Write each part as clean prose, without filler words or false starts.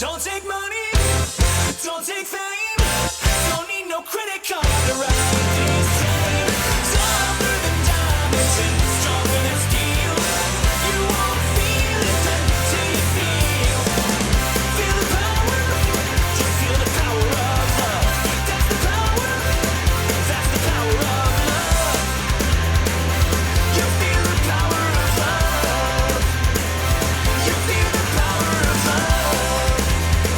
Don't take money, don't take fame, don't need no credit card to ride this train. Tougher than diamonds and stronger than steel. You won't feel it until you feel. Feel the power, just feel the power of love. That's the power of love. You feel the power of love. You feel the power of love.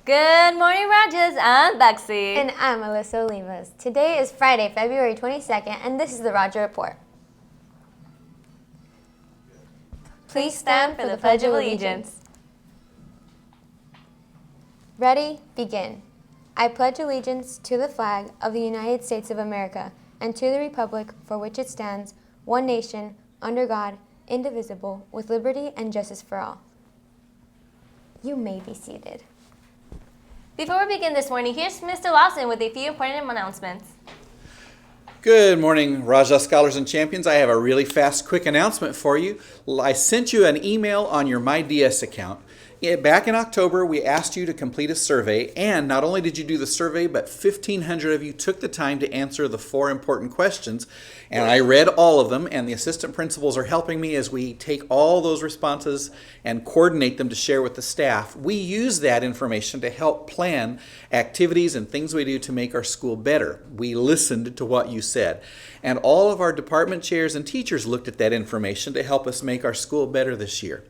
Good morning, Rajas. I'm Bexy. And I'm Alyssa Olivas. Today is Friday, February 22nd, and this is the Rajah Report. Please stand for the Pledge of Allegiance. Ready? Begin. I pledge allegiance to the flag of the United States of America and to the republic for which it stands, one nation, under God, indivisible, with liberty and justice for all. You may be seated. Before we begin this morning, here's Mr. Lawson with a few important announcements. Good morning, Rajah Scholars and Champions. I have a really fast, quick announcement for you. I sent you an email on your MyDS account. Back in October, we asked you to complete a survey, and not only did you do the survey, but 1,500 of you took the time to answer the 4 important questions, and I read all of them, and the assistant principals are helping me as we take all those responses and coordinate them to share with the staff. We use that information to help plan activities and things we do to make our school better. We listened to what you said, and all of our department chairs and teachers looked at that information to help us make our school better this year.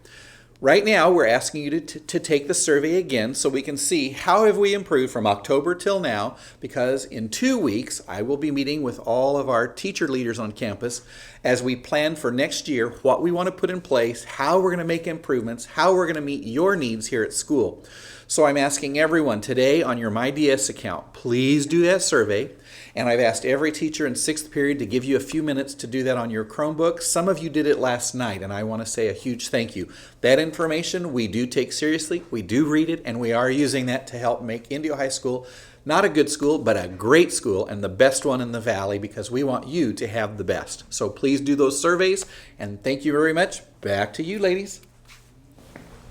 Right now, we're asking you to take the survey again so we can see how have we improved from October till now, because in 2 weeks, I will be meeting with all of our teacher leaders on campus as we plan for next year what we want to put in place, how we're going to make improvements, how we're going to meet your needs here at school. So I'm asking everyone today on your MyDS account, please do that survey. And I've asked every teacher in 6th period to give you a few minutes to do that on your Chromebook. Some of you did it last night, and I want to say a huge thank you. That information we do take seriously, we do read it, and we are using that to help make Indio High School not a good school, but a great school and the best one in the Valley, because we want you to have the best. So please do those surveys, and thank you very much. Back to you, ladies.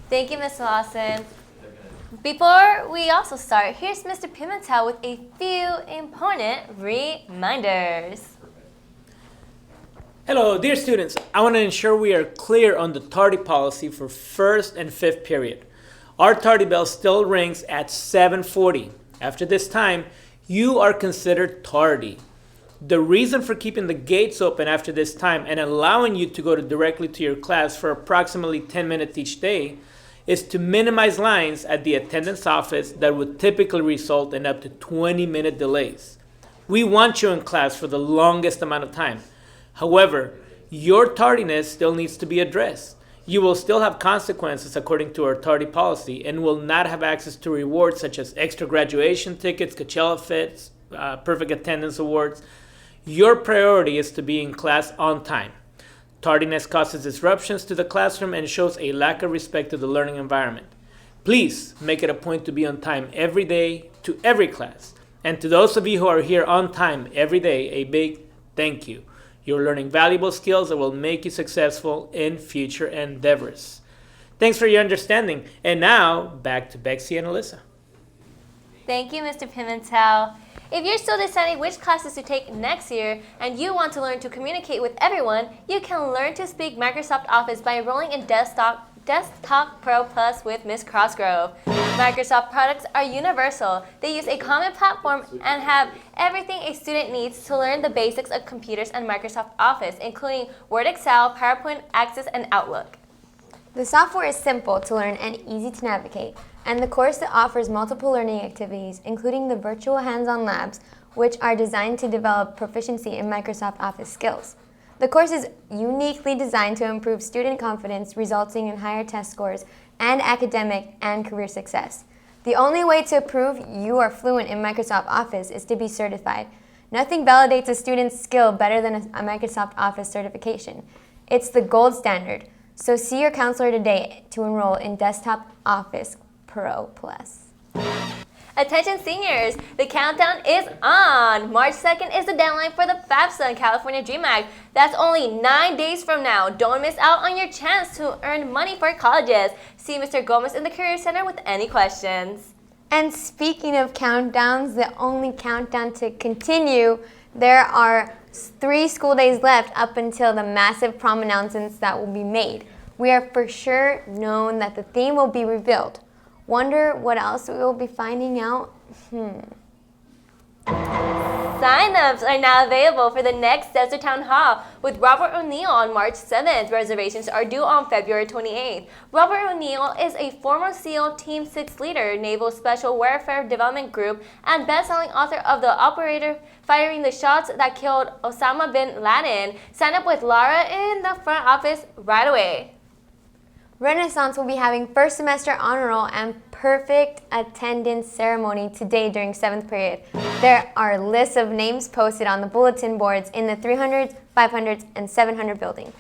Thank you, Mr. Lawson. Before we also start, here's Mr. Pimentel with a few important reminders. Hello, dear students. I want to ensure we are clear on the tardy policy for 1st and 5th period. Our tardy bell still rings at 7:40. After this time, you are considered tardy. The reason for keeping the gates open after this time and allowing you to go directly to your class for approximately 10 minutes each day is to minimize lines at the attendance office that would typically result in up to 20-minute delays. We want you in class for the longest amount of time. However, your tardiness still needs to be addressed. You will still have consequences according to our tardy policy and will not have access to rewards such as extra graduation tickets, Coachella fits, perfect attendance awards. Your priority is to be in class on time. Tardiness causes disruptions to the classroom and shows a lack of respect to the learning environment. Please make it a point to be on time every day to every class. And to those of you who are here on time every day, a big thank you. You're learning valuable skills that will make you successful in future endeavors. Thanks for your understanding. And now, back to Bexy and Alyssa. Thank you, Mr. Pimentel. If you're still deciding which classes to take next year and you want to learn to communicate with everyone, you can learn to speak Microsoft Office by enrolling in Desktop Pro Plus with Ms. Crossgrove. Microsoft products are universal. They use a common platform and have everything a student needs to learn the basics of computers and Microsoft Office, including Word, Excel, PowerPoint, Access, and Outlook. The software is simple to learn and easy to navigate, and the course offers multiple learning activities, including the virtual hands-on labs, which are designed to develop proficiency in Microsoft Office skills. The course is uniquely designed to improve student confidence, resulting in higher test scores and academic and career success. The only way to prove you are fluent in Microsoft Office is to be certified. Nothing validates a student's skill better than a Microsoft Office certification. It's the gold standard. So see your counselor today to enroll in Desktop Office Pro Plus. Attention seniors, the countdown is on! March 2nd is the deadline for the FAFSA and California Dream Act. That's only 9 days from now. Don't miss out on your chance to earn money for colleges. See Mr. Gomez in the Career Center with any questions. And speaking of countdowns, the only countdown to continue, there are 3 school days left up until the massive prom announcements that will be made. We are for sure known that the theme will be revealed. Wonder what else we will be finding out? Sign-ups are now available for the next Desert Town Hall with Robert O'Neill on March 7th. Reservations are due on February 28th. Robert O'Neill is a former SEAL Team 6 leader, Naval Special Warfare Development Group, and best-selling author of The Operator Firing the Shots That Killed Osama bin Laden. Sign up with Lara in the front office right away. Renaissance will be having first semester honor roll and perfect attendance ceremony today during 7th period. There are lists of names posted on the bulletin boards in the 300s, 500s, and 700 building.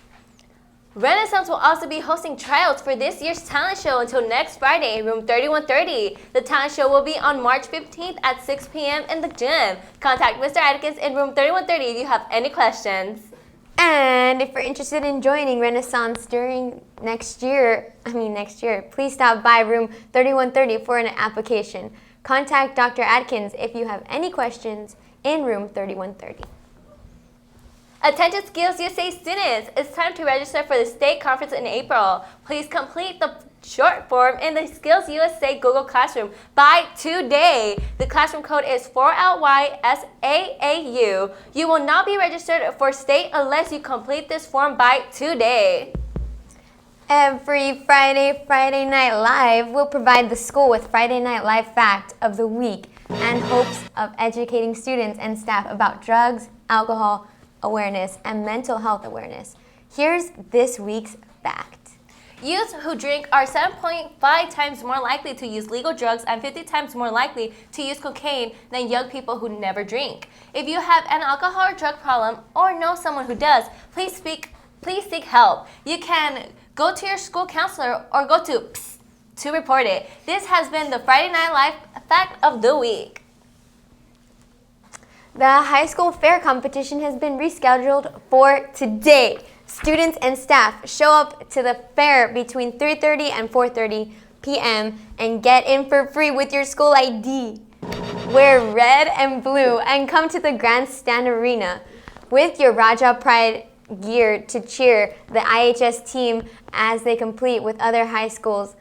Renaissance will also be hosting tryouts for this year's talent show until next Friday in room 3130. The talent show will be on March 15th at 6 p.m. in the gym. Contact Mr. Atkins in room 3130 if you have any questions. And if you're interested in joining Renaissance during next year, please stop by room 3130 for an application. Contact Dr. Atkins if you have any questions in room 3130. Attention Skills USA students, it's time to register for the state conference in April. Please complete the short form in the Skills USA Google Classroom by today. The classroom code is 4LYSAAU. You will not be registered for state unless you complete this form by today. Every Friday Night Live will provide the school with Friday Night Live fact of the week and hopes of educating students and staff about drugs, alcohol awareness, and mental health awareness. Here's this week's fact. Youths who drink are 7.5 times more likely to use legal drugs and 50 times more likely to use cocaine than young people who never drink. If you have an alcohol or drug problem or know someone who does, please seek help. You can go to your school counselor or go to PSS to report it. This has been the Friday Night Live fact of the week. The high school fair competition has been rescheduled for today. Students and staff show up to the fair between 3:30 and 4:30 p.m. and get in for free with your school ID. Wear red and blue and come to the Grandstand Arena with your Rajah Pride gear to cheer the IHS team as they compete with other high schools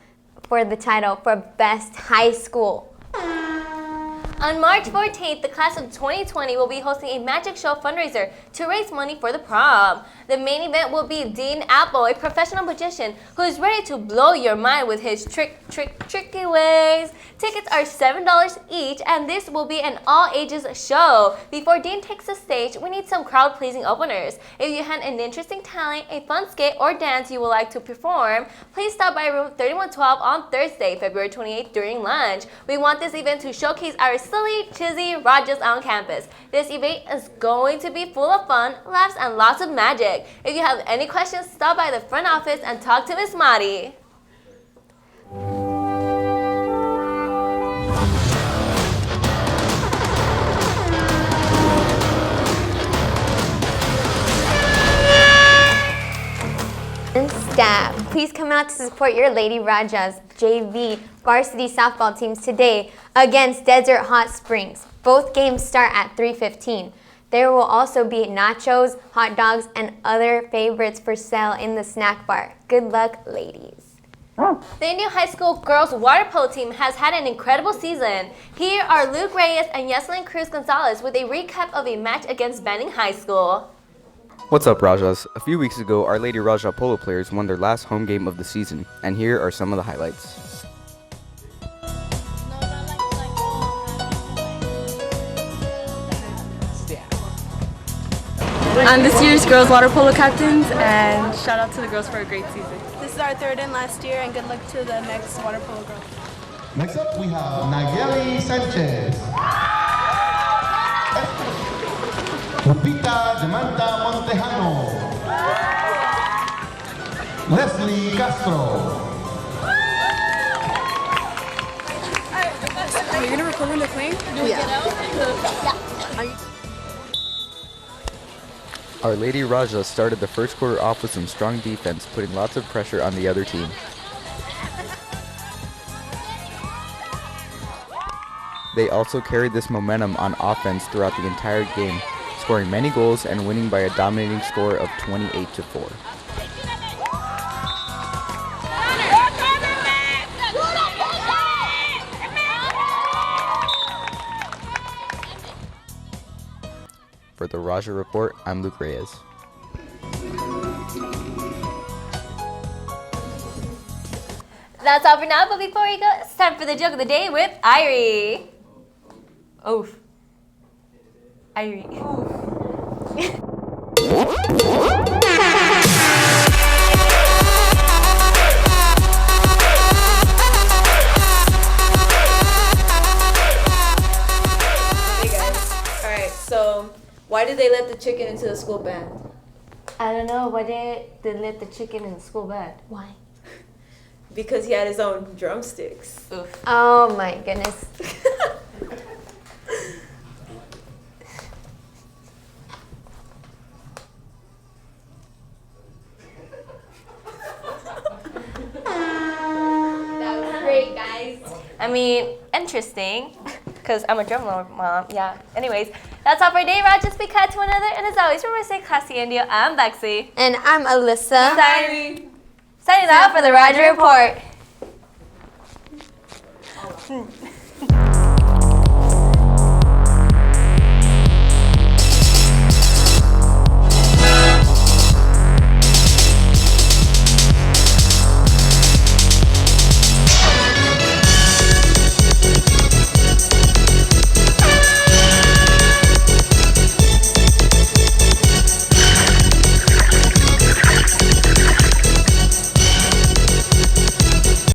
for the title for Best High School. On March 14th, the class of 2020 will be hosting a magic show fundraiser to raise money for the prom. The main event will be Dean Apple, a professional magician who is ready to blow your mind with his tricky ways. Tickets are $7 each, and this will be an all-ages show. Before Dean takes the stage, we need some crowd-pleasing openers. If you have an interesting talent, a fun skit, or dance you would like to perform, please stop by room 3112 on Thursday, February 28th during lunch. We want this event to showcase our silly, cheesy Rajas on campus. This event is going to be full of fun, laughs, and lots of magic. If you have any questions, stop by the front office and talk to Miss Madi. And staff, please come out to support your Lady Rajas JV varsity softball teams today against Desert Hot Springs. Both games start at 3:15. There will also be nachos, hot dogs, and other favorites for sale in the snack bar. Good luck, ladies. The Indio High School girls water polo team has had an incredible season. Here are Luke Reyes and Yeselin Cruz Gonzalez with a recap of a match against Banning High School. What's up, Rajas? A few weeks ago, our Lady Rajah polo players won their last home game of the season, and here are some of the highlights. I'm this year's girls water polo captains, and shout out to the girls for a great season. This is our third and last year, and good luck to the next water polo girls. Next up, we have Nayeli Sanchez. Lupita Demanta Montejano. Leslie Castro. Are you going to record when they're playing? Our Lady Rajah started the first quarter off with some strong defense, putting lots of pressure on the other team. They also carried this momentum on offense throughout the entire game, scoring many goals and winning by a dominating score of 28-4. For the Rajah Report, I'm Luke Reyes. That's all for now, but before we go, it's time for the joke of the day with Irie. Oof. Irie. Hey guys. Alright, so why did they let the chicken into the school band? I don't know, why did they let the chicken in the school bed? Why? Because he had his own drumsticks. Oof. Oh my goodness. That was great, guys. I mean, interesting, because I'm a drummer mom, yeah. Anyways, that's all for today, Raj. Be kind to one another, and as always, remember to stay classy, Indio. I'm Bexy. And I'm Alyssa. Signing out for the Rajah Report.